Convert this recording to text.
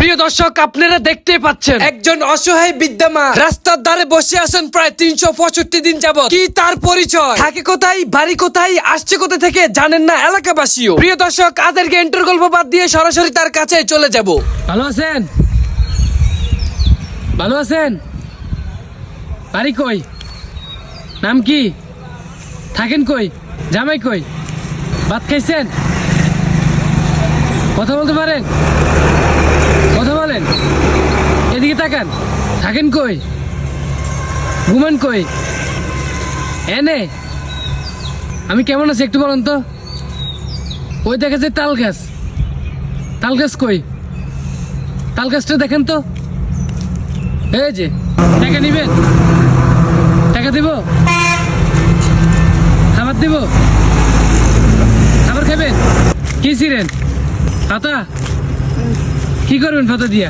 প্রিয় দর্শক, আপনারা দেখতে পাচ্ছেন একজন অসহায় বৃদ্ধা মা রাস্তার ধারে বসে আছেন প্রায় 365 দিন যাবত। কি তার পরিচয়, থাকে কোথায়, বাড়ি কোথায়, আসছে কোথা থেকে জানেন না এলাকাবাসীও। প্রিয় দর্শক, আজকে এন্টার গল্প বাদ দিয়ে সরাসরি তার কাছে চলে যাব। ভালো আছেন? ভালো আছেন? বাড়ি কই? নাম কি? থাকেন কই? জামাই কই? ভাত খাইছেন? কথা বলতে পারেন? কথা বলেন। এদিকে তাকান। থাকেন কই? ঘুমান কই? এনে আমি কেমন আছি একটু বলেন তো। ওই দেখা যায় তাল গাছ। তাল গাছ কই? তাল গাছটা দেখেন তো। এই যে টাকা নিবেন, টাকা দিব, খাবার দিব, খাবার খাবেন। কি ছিলেন? পাতা কি করবেন পাতা দিয়া?